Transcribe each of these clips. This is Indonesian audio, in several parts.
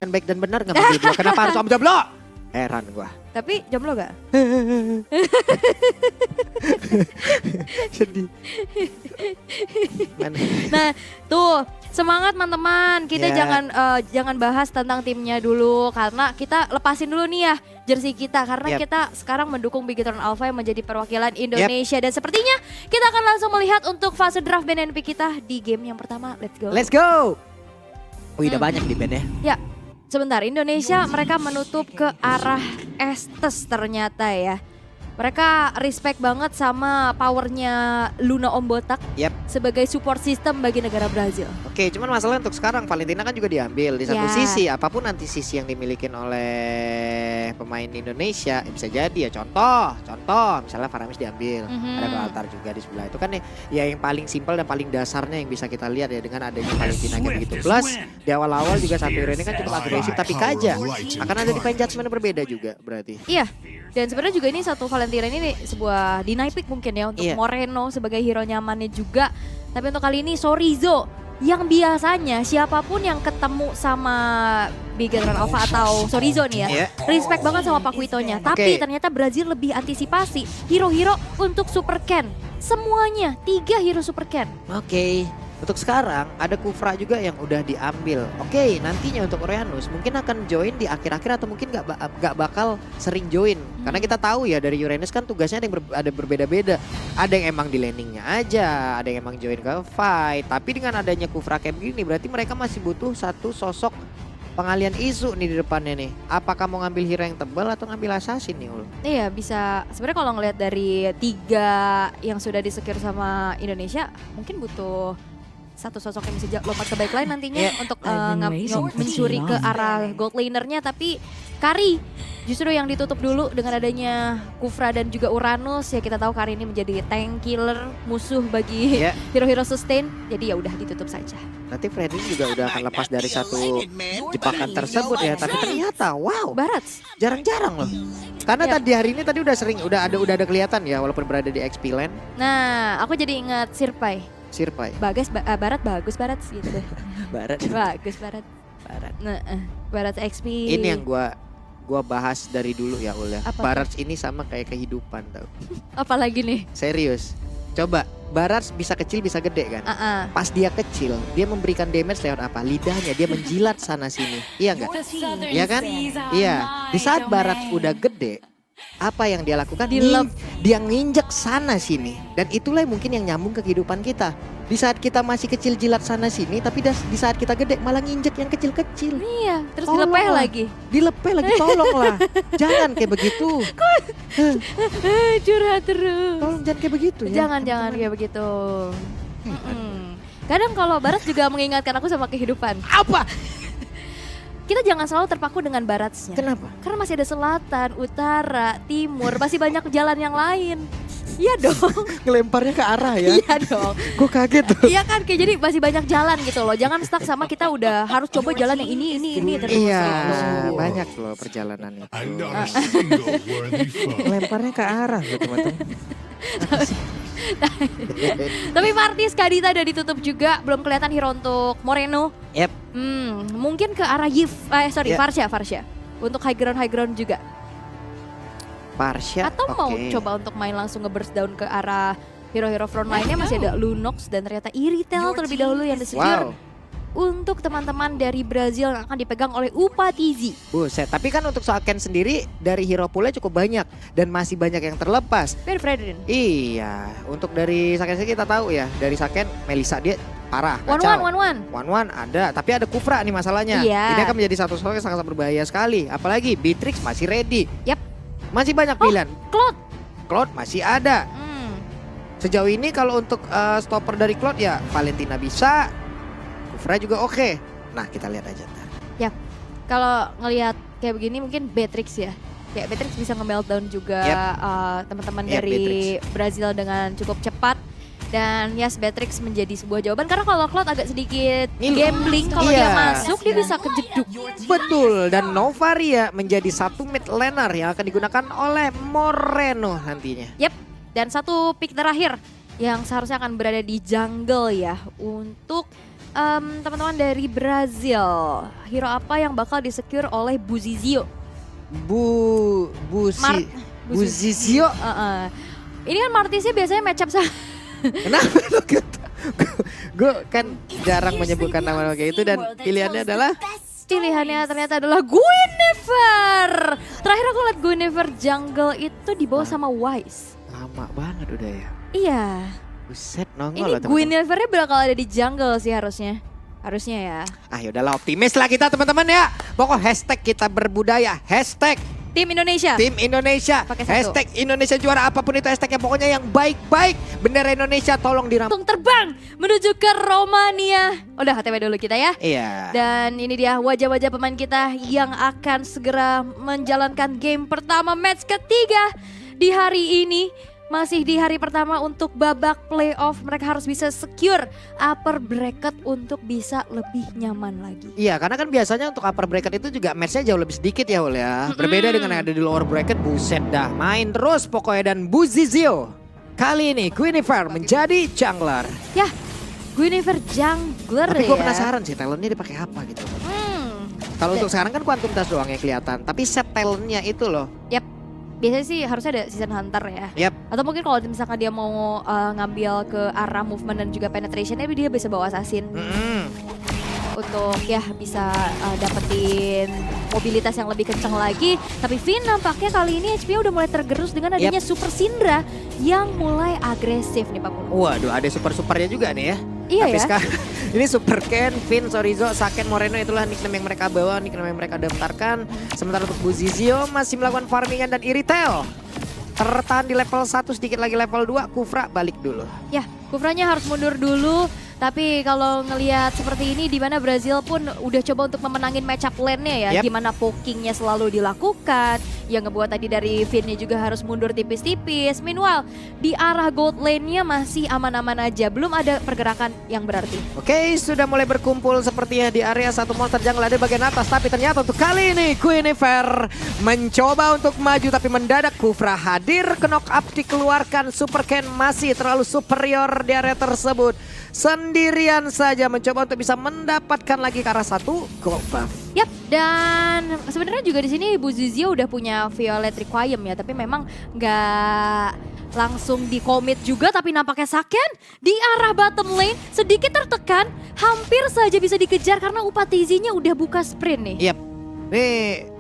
Yang baik dan benar gak manggil gua. Kenapa harus Om Jomblo? Heran gua. Tapi jomblo gak? Sedih. Mana? Nah tuh semangat teman-teman. Kita Yeah. jangan bahas tentang timnya dulu. Karena kita lepasin dulu nih ya jersey kita. Karena Yep. kita sekarang mendukung Bigetron Alpha yang menjadi perwakilan Indonesia. Dan sepertinya kita akan langsung melihat untuk fase draft BNNP kita di game yang pertama. Let's go. Let's go. Wih, udah banyak di band ya. Ya, sebentar. Indonesia mereka menutup ke arah Estes ternyata ya. Mereka respect banget sama powernya Luna Om Botak Yep. sebagai support system bagi negara Brazil. Oke, cuman masalah untuk sekarang Valentina kan juga diambil. Di satu Ya. sisi, apapun nanti sisi yang dimiliki oleh pemain Indonesia, bisa jadi ya contoh misalnya Faramis diambil, ada Altar juga di sebelah itu kan ya yang paling simpel dan paling dasarnya yang bisa kita lihat ya dengan adanya Valentina kayak begitu. Plus di awal-awal juga Satu ini kan cukup agresif tapi kaja. Akan ada defense judgment yang berbeda juga berarti. Iya, dan sebenarnya juga ini satu Valentina ini sebuah deny pick mungkin ya untuk Iya. Moreno sebagai hero nyamannya juga. Tapi untuk kali ini Sorizo yang biasanya siapapun yang ketemu sama Bigetron Alpha atau Sorizo nih ya, Iya. respect banget sama Paquitonya. Tapi Oke. ternyata Brazil lebih antisipasi hero-hero untuk Super Ken. Semuanya 3 hero Super Ken. Oke. Untuk sekarang ada Kufra juga yang udah diambil. Oke, nantinya untuk Uranus mungkin akan join di akhir-akhir atau mungkin gak bakal sering join. Karena kita tahu ya dari Uranus kan tugasnya ada berbeda-beda. Ada yang emang di landingnya aja, ada yang emang join ke fight. Tapi dengan adanya Kufra kayak begini berarti mereka masih butuh satu sosok pengalian isu nih di depannya nih. Apakah mau ngambil hero yang tebal atau ngambil assassin nih Ul? Iya bisa, sebenarnya kalau ngelihat dari 3 yang sudah disecure sama Indonesia mungkin butuh satu sosok yang bisa lompat ke backline nantinya Yeah. untuk Amazing. mencuri ke arah gold lanernya. Tapi Kari justru yang ditutup dulu dengan adanya Kufra dan juga Uranus. Ya kita tahu Kari ini menjadi tank killer musuh bagi Ya, hero-hero sustain. Jadi ya udah ditutup saja. nanti Freddy juga udah akan lepas dari satu jebakan tersebut ya. Tapi ternyata wow, Barats. jarang-jarang loh. Karena Yap. tadi hari ini tadi udah sering udah ada kelihatan ya walaupun berada di XP Land. Nah aku jadi ingat Sirpai. Sirpai. Barat bagus Barat gitu. Barat. Bagus Barat. Barat. Nah, Barat XP. Ini yang gua bahas dari dulu ya Ul ya. Apa Barats ini sama kayak kehidupan tau. apalagi nih? Serius. Coba Barats bisa kecil bisa gede kan. Pas dia kecil dia memberikan damage lewat apa? Lidahnya dia menjilat sana sini. Iya enggak? Iya kan? Iya. Di saat Barats udah gede, apa yang dia lakukan? Dia nginjek sana sini. Dan itulah mungkin yang nyambung ke kehidupan kita. Di saat kita masih kecil jilat sana sini, tapi di saat kita gede malah nginjek yang kecil-kecil. Iya, terus Tolong dilepeh lah. lagi. Dilepeh lagi, tolonglah. Jangan kayak begitu. Curhat terus. Tolong jangan kayak begitu ya. Jangan kayak begitu. Kadang kalau Barat juga mengingatkan aku sama kehidupan. Apa? Kita jangan selalu terpaku dengan Baratsnya. Kenapa? Karena masih ada selatan, utara, timur, masih banyak jalan yang lain. Iya dong. Ngelemparnya ke arah ya. Iya dong. Gue kaget tuh. Iya kan, kayak jadi masih banyak jalan gitu loh. Jangan stuck sama kita udah harus coba jalan yang ini terus. Iya, gitu. banyak loh perjalanan itu. I'm not a single worthy foe. Ngelemparnya ke arah gitu teman-teman. Tapi Martis Kadita udah ditutup juga, belum kelihatan hero untuk Moreno. Yep. Mungkin ke arah Yeah. Farsha. Untuk high ground juga. Parsha. Atau mau oke. coba untuk main langsung nge-burst down ke arah hero-hero frontline-nya masih ada Lunox dan ternyata Iritel terlebih dahulu yang disecure. Wow. Untuk teman-teman dari Brazil yang akan dipegang oleh Upatizi. Buset, tapi kan untuk soal Ken sendiri dari hero poolnya cukup banyak dan masih banyak yang terlepas. Fredrin. Iya, untuk dari Saken sendiri kita tahu ya, dari Saken Melisa dia parah, kacau. One ada, tapi ada Kufra nih masalahnya. Iya. Ini akan menjadi satu sosok yang sangat berbahaya sekali. Apalagi Beatrix masih ready. Yap. Masih banyak pilihan. Claude masih ada. Sejauh ini kalau untuk stopper dari Claude ya Valentina bisa, Kufra juga oke. Nah kita lihat aja ntar. Kalau ngelihat kayak begini mungkin Beatrix ya. Kayak Beatrix bisa nge-meltdown juga teman-teman Yap, dari Brazil dengan cukup cepat. Dan yes, Beatrix menjadi sebuah jawaban karena kalau Cloud agak sedikit gambling kalau dia Iya. masuk dia bisa kejeduk. Betul, dan Novaria menjadi satu mid laner yang akan digunakan oleh Moreno nantinya. Dan satu pick terakhir yang seharusnya akan berada di jungle ya untuk teman-teman dari Brazil, hero apa yang bakal disecure oleh Buzizio? Buzizio. Ini kan Martisnya biasanya match up sama Kenapa lu gitu? Gue kan jarang menyebutkan nama kayak itu dan pilihannya adalah ternyata adalah Guinevere. Terakhir aku lihat Guinevere jungle itu dibawa sama Wise. lama banget udah ya. Iya. Buset nongol Ini loh teman-teman. Guinevere bakal ada di jungle sih harusnya. Harusnya ya. Ah yaudahlah optimis lah kita teman-teman ya. Pokok hashtag kita berbudaya. Hashtag Tim Indonesia. Tim Indonesia. Pakai satu. Hashtag Indonesia juara apapun itu hashtagnya. Pokoknya yang baik-baik. Bendera Indonesia tolong dirampok. Langsung terbang menuju ke Romania. Udah HTW dulu kita ya. Iya. Dan ini dia wajah-wajah pemain kita yang akan segera menjalankan game pertama match ketiga di hari ini. Masih di hari pertama untuk babak playoff, mereka harus bisa secure upper bracket untuk bisa lebih nyaman lagi. Iya karena kan biasanya untuk upper bracket itu juga matchnya jauh lebih sedikit ya Ul ya. Berbeda dengan yang ada di lower bracket, buset dah main terus pokoknya. Dan Buzizio kali ini Guinevere menjadi jungler. Ya, Guinevere jungler Tapi ya. gue penasaran sih talentnya dipakai apa gitu. Kalau untuk sekarang kan Quantum Touch doang yang kelihatan. Tapi set talentnya itu loh. Yap. Biasanya sih harusnya ada season hunter ya. Yap. Atau mungkin kalau misalkan dia mau ngambil ke arah movement dan juga penetrationnya, dia bisa bawa assassin untuk ya bisa dapetin mobilitas yang lebih kencang lagi. Tapi Finn nampaknya kali ini HP udah mulai tergerus dengan adanya Super Syndra yang mulai agresif nih Pak Kuno. Waduh ada super-supernya juga nih ya. Iya Tapi ya. sekarang ini Super Ken, Finn, Sorizo, Saken, Moreno itulah nickname yang mereka bawa, nickname yang mereka daftarkan. Sementara untuk Buzizio masih melakukan farmingan dan Iritel. Tertahan di level 1 sedikit lagi level 2, Kufra balik dulu. Ya, Kufranya harus mundur dulu. Tapi kalau ngelihat seperti ini di mana Brazil pun udah coba untuk memenangin match up lane-nya ya. Yep. Gimana pokingnya selalu dilakukan. Yang ngebuat tadi dari Finn-nya juga harus mundur tipis-tipis. Meanwhile di arah gold lane-nya masih aman-aman aja. Belum ada pergerakan yang berarti. Oke, sudah mulai berkumpul sepertinya di area satu monster jungle ada di bagian atas. Tapi ternyata untuk kali ini Guinevere mencoba untuk maju tapi mendadak Kufra hadir. Ke knock up dikeluarkan. Super Ken masih terlalu superior di area tersebut. Sendirian saja mencoba untuk bisa mendapatkan lagi ke arah satu gold buff. Yap, dan sebenarnya juga di sini Buzizio udah punya Violet Requiem ya, tapi memang nggak langsung di commit juga. Tapi nampaknya Saken di arah bottom lane sedikit tertekan, hampir saja bisa dikejar karena Upatizinya udah buka sprint nih. Yap, ini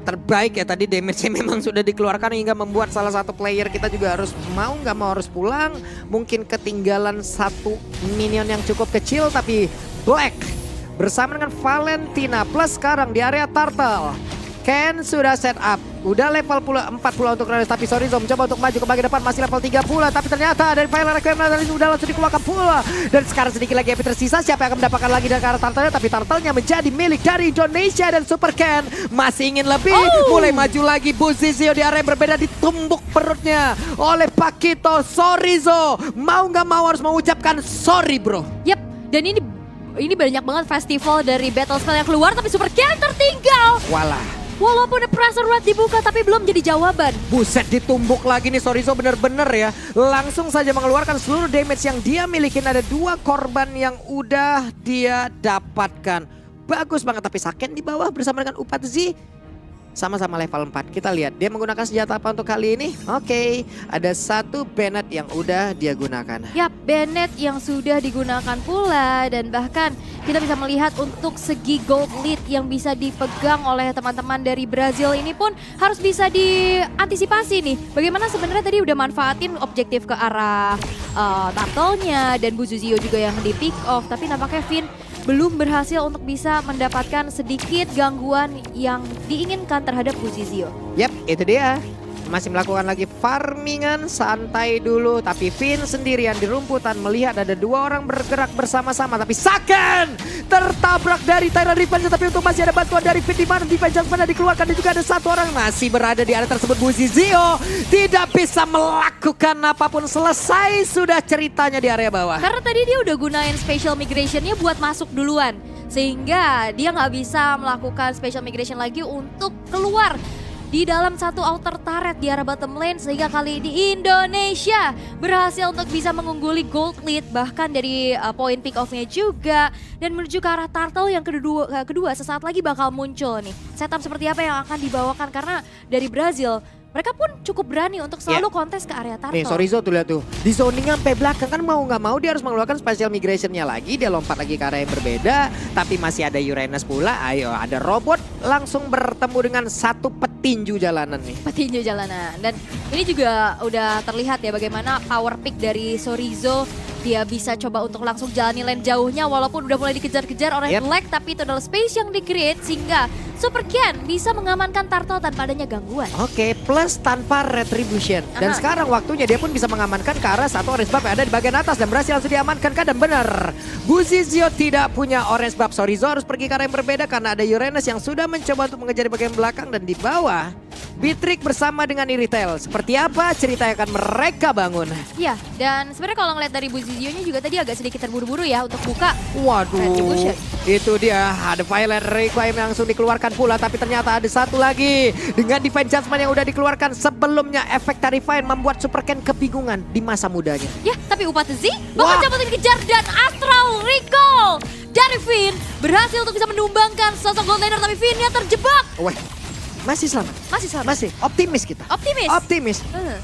terbaik ya tadi damage-nya memang sudah dikeluarkan hingga membuat salah satu player kita juga harus mau nggak mau harus pulang. Mungkin ketinggalan satu minion yang cukup kecil tapi Black bersama dengan Valentina plus sekarang di area Turtle. Ken sudah set up, udah level 4 pula untuk Reyes, tapi Sorizo mencoba untuk maju ke bagian depan masih level 3 pula, tapi ternyata dari Violet Requiem udah langsung dikeluarkan pula. Dan sekarang sedikit lagi HP tersisa, siapa yang akan mendapatkan lagi dari arah Turtle-nya, tapi Turtle-nya menjadi milik dari Indonesia dan Super Ken masih ingin lebih, mulai maju lagi Buzizio di area yang berbeda, ditumbuk perutnya oleh Pakito. Sorizo mau nggak mau harus mengucapkan sorry bro. Yap, dan ini banyak banget festival dari battle spell yang keluar, tapi Super Ken tertinggal. Walah. Walaupun pressure rate dibuka tapi belum jadi jawaban. Buset ditumbuk lagi nih Sorizo bener-bener ya. Langsung saja mengeluarkan seluruh damage yang dia milikin. Ada 2 korban yang udah dia dapatkan. Bagus banget tapi Saken di bawah bersama dengan Upatzi. Sama-sama level 4. Kita lihat dia menggunakan senjata apa untuk kali ini. Oke, ada 1 Bennett yang udah dia gunakan. Yap, Bennett yang sudah digunakan pula. Dan bahkan kita bisa melihat untuk segi gold lead yang bisa dipegang oleh teman-teman dari Brazil ini pun harus bisa diantisipasi nih. Bagaimana sebenarnya tadi udah manfaatin objektif ke arah Turtle-nya dan Buzizio juga yang di pick off. Tapi nampaknya Finn belum berhasil untuk bisa mendapatkan sedikit gangguan yang diinginkan terhadap Buzizio. Yap, itu dia. Masih melakukan lagi farmingan, santai dulu. Tapi Finn sendirian di rumputan melihat ada 2 orang bergerak bersama-sama. Tapi Saken tertabrak dari Tyrant Revenge. Tapi untuk masih ada bantuan dari Finn di mana Defense mana dikeluarkan. Dan juga ada 1 orang masih berada di area tersebut. Buzizio tidak bisa melakukan apapun. Selesai sudah ceritanya di area bawah. Karena tadi dia udah gunain special migration-nya buat masuk duluan. Sehingga dia nggak bisa melakukan special migration lagi untuk keluar di dalam satu outer turret di arah bottom lane, sehingga kali ini Indonesia berhasil untuk bisa mengungguli gold lead bahkan dari poin pick off-nya juga, dan menuju ke arah turtle yang kedua sesaat lagi bakal muncul nih. Setup seperti apa yang akan dibawakan, karena dari Brazil mereka pun cukup berani untuk selalu kontes ke area turtle. Nih Sorizo tuh lihat tuh, di zoning sampai belakang kan mau nggak mau dia harus mengeluarkan special migrationnya lagi, dia lompat lagi ke area yang berbeda, tapi masih ada Uranus pula, ayo ada robot langsung bertemu dengan satu petinju jalanan nih. Petinju jalanan, dan ini juga udah terlihat ya bagaimana power pick dari Sorizo. Dia bisa coba untuk langsung jalani lane jauhnya walaupun udah mulai dikejar-kejar oleh Black, tapi itu adalah space yang di-create sehingga Super Ken bisa mengamankan turtle tanpa adanya gangguan. Oke, plus tanpa retribution. Dan sekarang waktunya dia pun bisa mengamankan ke arah satu orange buff yang ada di bagian atas dan berhasil langsung diamankan kan, dan benar. Buzizio tidak punya orange buff, Sorizo harus pergi ke arah yang berbeda karena ada Uranus yang sudah mencoba untuk mengejar di bagian belakang, dan di bawah Beatrix bersama dengan Iritel. Seperti apa cerita yang akan mereka bangun? Ya, dan sebenarnya kalau ngeliat dari Buzizio-nya juga tadi agak sedikit terburu-buru ya untuk buka. Waduh, Retribution. itu dia ada Violet Requiem yang langsung dikeluarkan pula, tapi ternyata ada satu lagi dengan Divine Judgment yang udah dikeluarkan sebelumnya. Efek Terrifying membuat Super Ken kebingungan di masa mudanya. Ya, tapi Upatezi bakal coba dikejar, dan Astral Recall dari Finn berhasil untuk bisa menumbangkan sosok Gold Laner, tapi Finn-nya terjebak. Weh, masih selamat. Masih selamat. Masih optimis kita. Optimis. Optimis.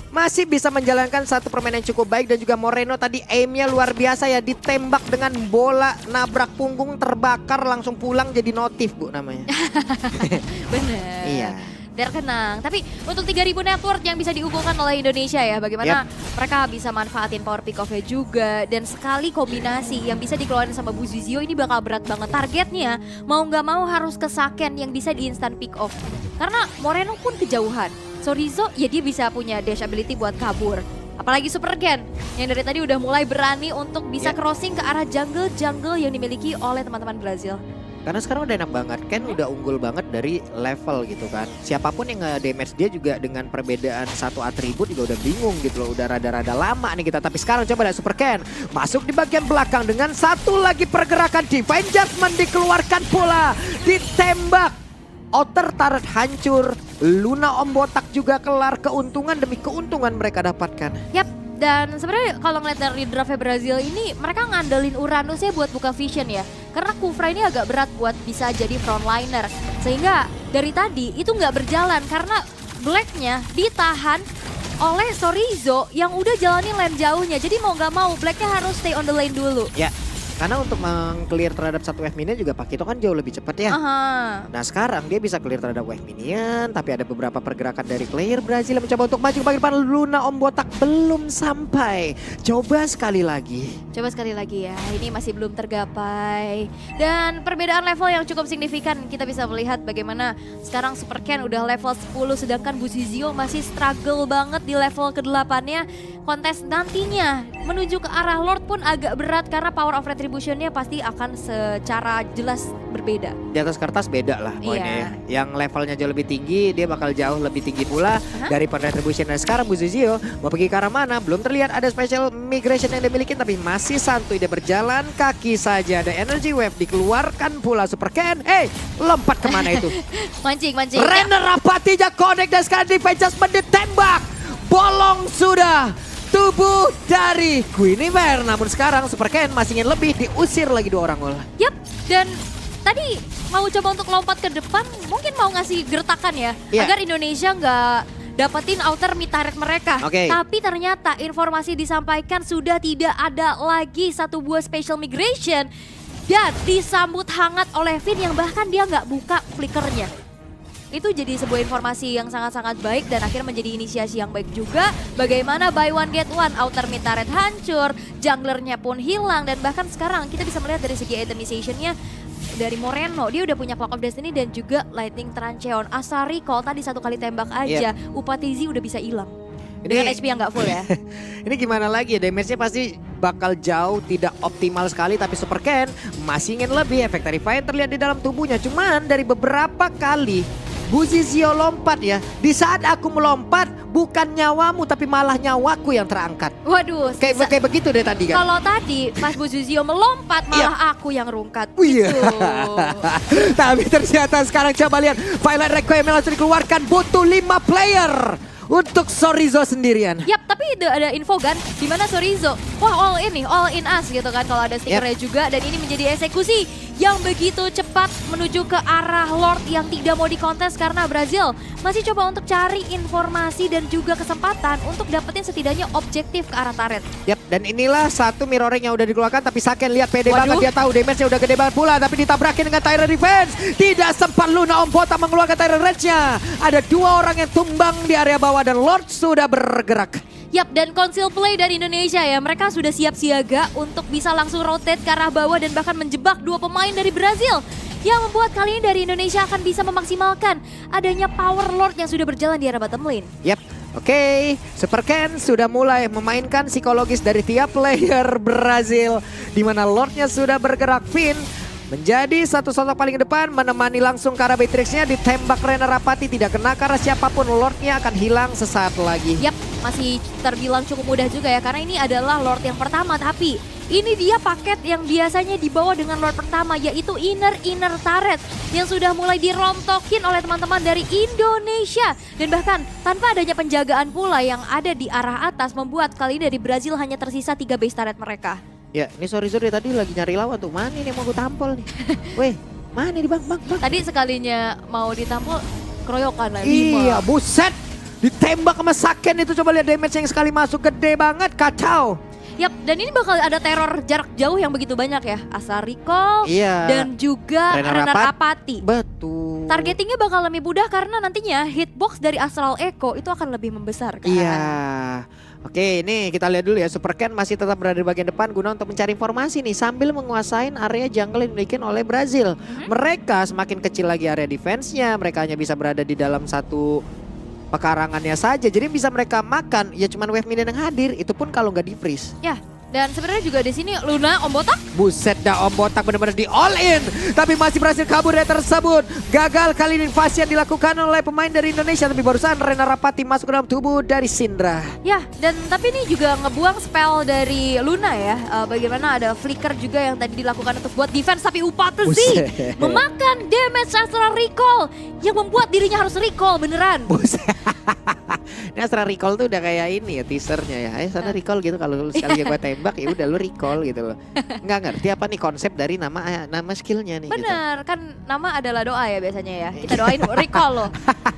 Masih bisa menjalankan satu permainan yang cukup baik, dan juga Moreno tadi aimnya luar biasa ya, ditembak dengan bola nabrak punggung, terbakar langsung pulang jadi notif Bu namanya. Bener. Iya. Terkenang. Tapi untuk 3000 network yang bisa diunggulkan oleh Indonesia ya, bagaimana mereka bisa manfaatin power pick off-nya juga, dan sekali kombinasi yang bisa dikeluarin sama Buzizio ini bakal berat banget. Targetnya mau nggak mau harus ke Saken yang bisa di instant pick off. Karena Moreno pun kejauhan. Sorizo ya dia bisa punya dash ability buat kabur. Apalagi Super Ken yang dari tadi udah mulai berani untuk bisa crossing ke arah jungle yang dimiliki oleh teman-teman Brazil. Karena sekarang udah enak banget, Ken udah unggul banget dari level gitu kan. Siapapun yang nge-damage dia juga dengan perbedaan satu atribut juga udah bingung gitu loh. Udah rada-rada lama nih kita. Tapi sekarang coba lihat Super Ken masuk di bagian belakang dengan satu lagi pergerakan. Divine Judgment dikeluarkan pula. Ditembak. Outer turret hancur. Luna Om Botak juga kelar, keuntungan demi keuntungan mereka dapatkan. Yap. Dan sebenarnya kalau ngeliat dari draftnya Brazil ini, mereka ngandelin Uranusnya buat buka vision ya. Karena Kufra ini agak berat buat bisa jadi frontliner. Sehingga dari tadi itu nggak berjalan karena Blacknya ditahan oleh Sorizo yang udah jalanin lane jauhnya. Jadi mau nggak mau Blacknya harus stay on the lane dulu. Ya, karena untuk meng-clear terhadap satu wave minion juga Pakito kan jauh lebih cepat ya. Nah sekarang dia bisa clear terhadap wave minion, tapi ada beberapa pergerakan dari player Brazil yang mencoba untuk maju ke bagian depan. Luna Om Botak belum sampai. Coba sekali lagi. Coba sekali lagi ya, ini masih belum tergapai. Dan perbedaan level yang cukup signifikan, kita bisa melihat bagaimana sekarang Super Ken udah level 10, sedangkan Buzizio masih struggle banget di level ke-8-nya. Kontes nantinya menuju ke arah Lord pun agak berat karena power of retribution-nya pasti akan secara jelas berbeda. Di atas kertas beda lah poinnya ya. Yang levelnya jauh lebih tinggi, dia bakal jauh lebih tinggi pula dari retribution. Dan sekarang Buzizio mau pergi ke arah mana? Belum terlihat ada special migration yang dimiliki, tapi masih santuy dia berjalan kaki saja. Ada energy wave dikeluarkan pula Super Ken. Lompat kemana itu? Mancing. Renner Rapatija connect dan sekarang Divine Judgment ditembak. Bolong sudah tubuh dari Guinevere. Namun sekarang Super Ken masih ingin lebih, diusir lagi dua orang. Yap, dan tadi mau coba untuk lompat ke depan, mungkin mau ngasih gertakan ya, agar Indonesia nggak dapetin outer mid turret mereka. Tapi ternyata informasi disampaikan sudah tidak ada lagi satu buah special migration, dan disambut hangat oleh Finn yang bahkan dia nggak buka flickernya. Itu jadi sebuah informasi yang sangat-sangat baik dan akhirnya menjadi inisiasi yang baik juga. Bagaimana buy one get one, outer mid turret hancur, junglernya pun hilang, dan bahkan sekarang kita bisa melihat dari segi itemization-nya dari Moreno, dia udah punya Clock of Destiny dan juga Lightning Trancheon. Asari kalau tadi satu kali tembak aja, Upatizi udah bisa hilang. Dengan HP yang nggak full ya. Ini gimana lagi ya, damage-nya pasti bakal jauh tidak optimal sekali, tapi Super Ken masih ingin lebih. Efek Terrifying terlihat di dalam tubuhnya, cuman dari beberapa kali Buzizio lompat ya. Di saat aku melompat, bukan nyawamu tapi malah nyawaku yang terangkat. Waduh, Kayak begitu deh tadi kan. kalau tadi pas Buzizio melompat malah aku yang rungkat. Iya. Gitu. Tapi ternyata sekarang coba lihat Violet Requiem langsung dikeluarkan, butuh 5 player untuk Sorizo sendirian. Yap, tapi ada info kan di mana Sorizo, wah all in us gitu kan kalau ada stikernya juga, dan ini menjadi eksekusi yang begitu cepat menuju ke arah Lord yang tidak mau dikontes karena Brazil masih coba untuk cari informasi dan juga kesempatan untuk dapetin setidaknya objektif ke arah turret. Yap, dan inilah satu mirroring yang udah dikeluarkan, tapi Saken lihat pede Waduh. banget, dia tahu damage-nya udah gede banget pula, tapi ditabrakin dengan Tyrant Defense. Tidak sempat Luna Om Botak mengeluarkan Tyrant Rage-nya. Ada 2 orang yang tumbang di area bawah dan Lord sudah bergerak. Yap, dan Conceal Play dari Indonesia ya, mereka sudah siap siaga untuk bisa langsung rotate ke arah bawah dan bahkan menjebak 2 pemain dari Brazil. Yang membuat kali ini dari Indonesia akan bisa memaksimalkan adanya Power Lord yang sudah berjalan di area bottom lane. Yap, oke. Super Ken sudah mulai memainkan psikologis dari tiap player Brazil, di mana Lordnya sudah bergerak. Finn menjadi satu sosok paling depan, menemani langsung ke arah Beatrix-nya, ditembak Rena Rapati, tidak kena karena siapapun Lordnya akan hilang sesaat lagi. Yap, masih terbilang cukup mudah juga ya, karena ini adalah Lord yang pertama, tapi ini dia paket yang biasanya dibawa dengan Lord pertama, yaitu inner turret yang sudah mulai dirontokin oleh teman-teman dari Indonesia. Dan bahkan tanpa adanya penjagaan pula yang ada di arah atas, membuat kali ini dari Brazil hanya tersisa 3 base turret mereka. Ya, ini sorry tadi lagi nyari lawan tuh. Mana ini yang mau gue tampol nih? Weh, mana nih bang? Tadi sekalinya mau ditampol, keroyokan lah 5. Iya, buset. Ditembak sama Saken itu, coba lihat damage yang sekali masuk, gede banget, kacau. Yap, dan ini bakal ada teror jarak jauh yang begitu banyak ya. Asal Recall dan juga Rena Rena Rapati. Betul. Targetingnya bakal lebih mudah karena nantinya hitbox dari Astral Echo itu akan lebih membesar kan? Iya. Oke, ini kita lihat dulu ya. Super Ken masih tetap berada di bagian depan guna untuk mencari informasi nih sambil menguasai area jungle yang dimiliki oleh Brazil. Mereka semakin kecil lagi area defense-nya, mereka hanya bisa berada di dalam satu pekarangannya saja. Jadi bisa mereka makan ya cuman wave minion yang hadir, itu pun kalau nggak di freeze. Ya, dan sebenarnya juga di sini Luna Om Botak. Buset dah, Om Botak benar-benar di all in, tapi masih berhasil kabur dari tersebut. Gagal kali ini invasi yang dilakukan oleh pemain dari Indonesia, tapi barusan Rena Rapati masuk ke dalam tubuh dari Syndra. Ya, dan tapi ini juga ngebuang spell dari Luna ya. Bagaimana ada flicker juga yang tadi dilakukan untuk buat defense, tapi Upatesi Buset. memakan damage Astral Recall yang membuat dirinya harus recall beneran. Buset. Ini Astra recall tuh udah kayak ini ya teasernya ya. Sana recall gitu, kalau sekali gue tembak ya udah lu recall gitu loh. Nggak ngerti apa nih konsep dari nama skillnya nih. Bener, kan nama adalah doa ya biasanya ya. Kita doain recall loh.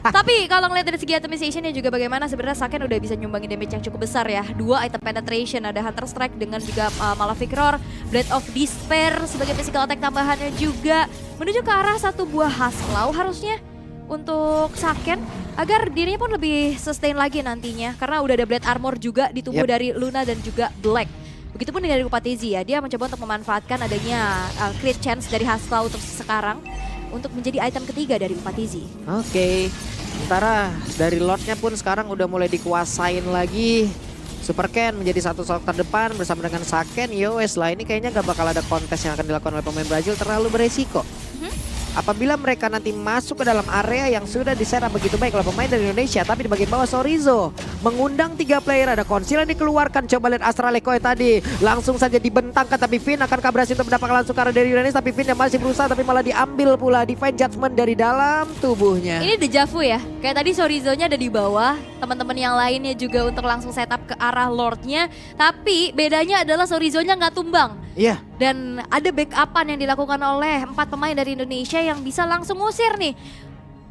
Tapi kalau ngeliat dari segi atomizationnya juga bagaimana, sebenarnya Saken udah bisa nyumbangin damage yang cukup besar ya. 2 item penetration, ada Hunter Strike dengan juga Malefic Roar, Blade of Despair sebagai physical attack tambahannya juga. Menuju ke arah satu buah Haslau harusnya untuk Saken agar dirinya pun lebih sustain lagi nantinya, karena udah ada Blade Armor juga di tubuh dari Luna dan juga Black. Begitupun dengan Upatezi ya, dia mencoba untuk memanfaatkan adanya crit chance dari Haslau untuk sekarang untuk menjadi item ketiga dari Upatezi. Oke. Sementara dari Lordnya pun sekarang udah mulai dikuasain lagi. Super Ken menjadi satu sosok terdepan bersama dengan Saken. Yowes lah, ini kayaknya gak bakal ada kontes yang akan dilakukan oleh pemain Brazil, terlalu beresiko. Apabila mereka nanti masuk ke dalam area yang sudah diserap begitu baik oleh pemain dari Indonesia, tapi di bagian bawah Sorizo mengundang 3 player, ada konsil yang dikeluarkan. Coba lihat Astral Echo tadi langsung saja dibentangkan, tapi Finn akankah berhasil untuk mendapatkan langsung karena dari Indonesia, tapi Finn yang masih berusaha tapi malah diambil pula Divine Judgment dari dalam tubuhnya. Ini dejavu ya, kayak tadi Sorizo-nya ada di bawah, teman-teman yang lainnya juga untuk langsung setup ke arah Lord-nya, tapi bedanya adalah Sorizo-nya nggak tumbang. Iya. Dan ada backupan yang dilakukan oleh 4 pemain dari Indonesia yang bisa langsung ngusir nih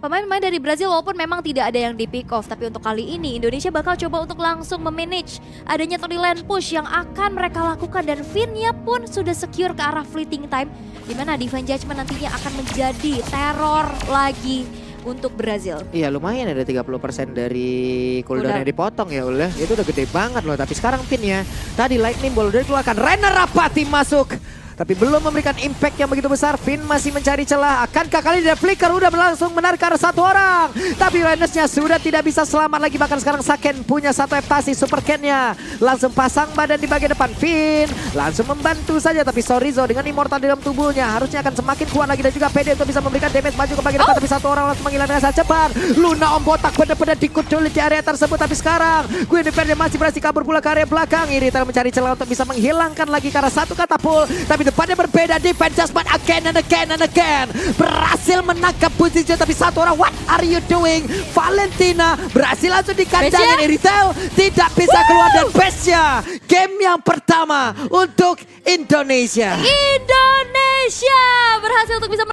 pemain-pemain dari Brazil, walaupun memang tidak ada yang di pick off. Tapi untuk kali ini Indonesia bakal coba untuk langsung memanage adanya Tony Land push yang akan mereka lakukan. Dan Finn-nya pun sudah secure ke arah fleeting time, dimana Divine Judgment nantinya akan menjadi teror lagi untuk Brazil. Iya, lumayan ada 30% dari cooldown yang dipotong ya udah. Itu udah gede banget loh. Tapi sekarang Finn ya, tadi Lightning Ball udah dikeluarkan. Rena Rapati masuk tapi belum memberikan impact yang begitu besar. Finn masih mencari celah. Akankah kali ini Flicker udah berlangsung menarik ke arah satu orang, tapi Uranusnya sudah tidak bisa selamat lagi. Bahkan sekarang Saken punya satu eptasi Super Ken-nya. Langsung pasang badan di bagian depan. Finn langsung membantu saja, tapi Sorizo dengan immortal di dalam tubuhnya harusnya akan semakin kuat lagi dan juga pede untuk bisa memberikan damage maju ke bagian depan. Tapi satu orang langsung menghilang dengan sangat cepat. Luna Om Botak benar-benar dikuculit di area tersebut, tapi sekarang Gwen Defender masih berhasil kabur pula ke area belakang. Irital mencari celah untuk bisa menghilangkan lagi karena satu katapult, tapi depannya berbeda. Defense Jasmine again and again and again berhasil menangkap posisi, tapi satu orang, what are you doing? Valentina berhasil langsung dikandangin. Irital tidak bisa keluar dan Bestia game yang pertama untuk Indonesia Indonesia berhasil untuk bisa